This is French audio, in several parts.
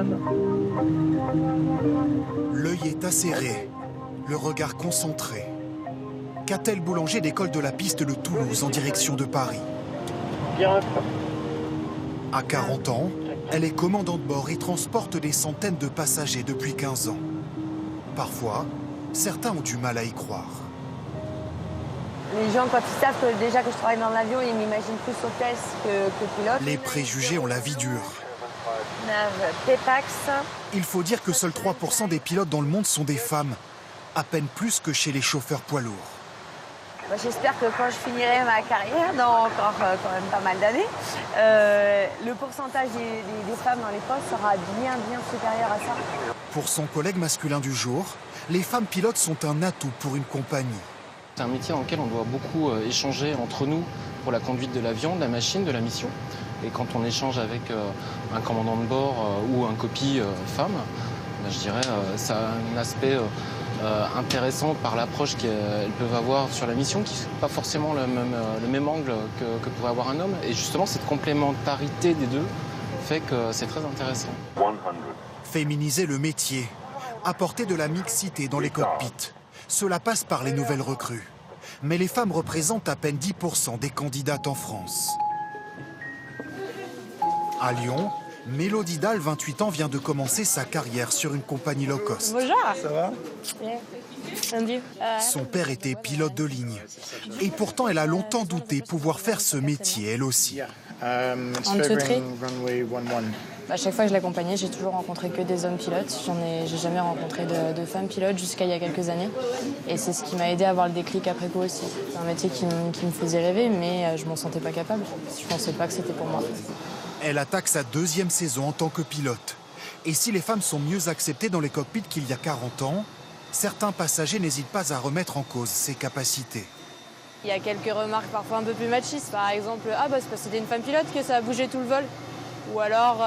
femmes. L'œil est acéré, le regard concentré. Catel Boulanger décolle de la piste de Toulouse en direction de Paris. À 40 ans, elle est commandant de bord et transporte des centaines de passagers depuis 15 ans. Parfois, certains ont du mal à y croire. Les gens, quand ils savent que déjà que je travaille dans l'avion, ils m'imaginent plus hôtesse que pilote. Les préjugés ont la vie dure. Pépax. Il faut dire que seuls 3% des pilotes dans le monde sont des femmes, à peine plus que chez les chauffeurs poids lourds. J'espère que quand je finirai ma carrière, dans encore quand même pas mal d'années, le pourcentage des femmes dans les postes sera bien supérieur à ça. Pour son collègue masculin du jour, les femmes pilotes sont un atout pour une compagnie. C'est un métier dans lequel on doit beaucoup échanger entre nous pour la conduite de l'avion, de la machine, de la mission. Et quand on échange avec un commandant de bord ou un copie femme, je dirais ça a un aspect intéressant par l'approche qu'elles peuvent avoir sur la mission, qui n'est pas forcément le même angle que pourrait avoir un homme. Et justement, cette complémentarité des deux fait que c'est très intéressant. Féminiser le métier, apporter de la mixité dans les cockpits, cela passe par les nouvelles recrues. Mais les femmes représentent à peine 10% des candidates en France. À Lyon, Mélodie Dalle, 28 ans, vient de commencer sa carrière sur une compagnie low cost. Bonjour. Ça va? Son père était pilote de ligne. Et pourtant, elle a longtemps douté pouvoir faire ce métier, elle aussi. À chaque fois que je l'accompagnais, j'ai toujours rencontré que des hommes pilotes. J'ai jamais rencontré de femmes pilotes jusqu'à il y a quelques années. Et c'est ce qui m'a aidé à avoir le déclic après coup aussi. C'est un métier qui me faisait rêver, mais je m'en sentais pas capable. Je pensais pas que c'était pour moi. Elle attaque sa 2e saison en tant que pilote. Et si les femmes sont mieux acceptées dans les cockpits qu'il y a 40 ans, certains passagers n'hésitent pas à remettre en cause ses capacités. Il y a quelques remarques parfois un peu plus machistes. Par exemple, c'est parce que c'était une femme pilote que ça a bougé tout le vol. Ou alors,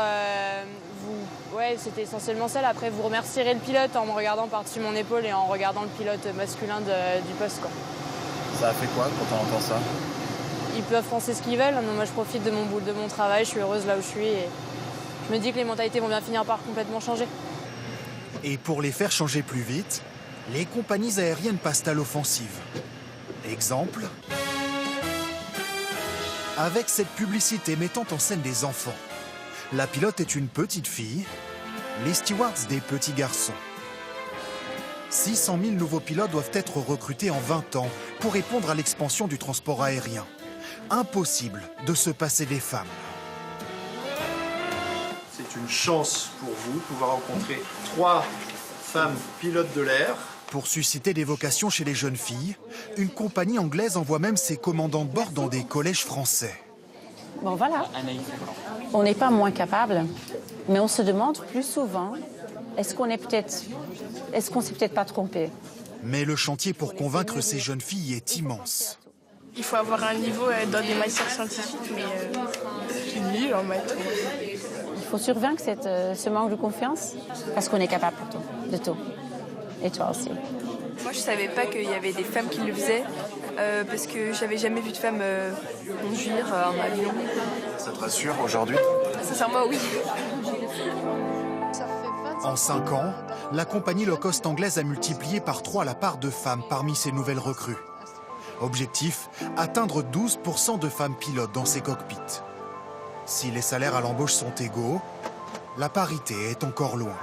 c'était essentiellement celle. Après, vous remercierez le pilote en me regardant par-dessus mon épaule et en regardant le pilote masculin du poste, quoi. Ça a fait quoi quand on entend ça? Ils peuvent penser ce qu'ils veulent. Non, moi, je profite de mon travail. Je suis heureuse là où je suis. Et je me dis que les mentalités vont bien finir par complètement changer. Et pour les faire changer plus vite, les compagnies aériennes passent à l'offensive. Exemple, avec cette publicité mettant en scène des enfants. La pilote est une petite fille, les stewards des petits garçons. 600 000 nouveaux pilotes doivent être recrutés en 20 ans pour répondre à l'expansion du transport aérien. Impossible de se passer des femmes. C'est une chance pour vous de pouvoir rencontrer 3 femmes pilotes de l'air. Pour susciter des vocations chez les jeunes filles, une compagnie anglaise envoie même ses commandants de bord dans des collèges français. Bon, voilà. On n'est pas moins capable, mais on se demande plus souvent, est-ce qu'on s'est peut-être pas trompé? Mais le chantier pour convaincre ces jeunes filles est immense. Il faut avoir un niveau dans des matières scientifiques, mais je suis nulle en maths. Il faut survaincre ce manque de confiance, parce qu'on est capable de tout. Et toi aussi. Moi, je savais pas qu'il y avait des femmes qui le faisaient, parce que j'avais jamais vu de femmes conduire un avion. Ça te rassure aujourd'hui? Sincèrement, oui. En 5 ans, la compagnie low cost anglaise a multiplié par 3 la part de femmes parmi ses nouvelles recrues. Objectif, atteindre 12% de femmes pilotes dans ses cockpits. Si les salaires à l'embauche sont égaux, la parité est encore loin.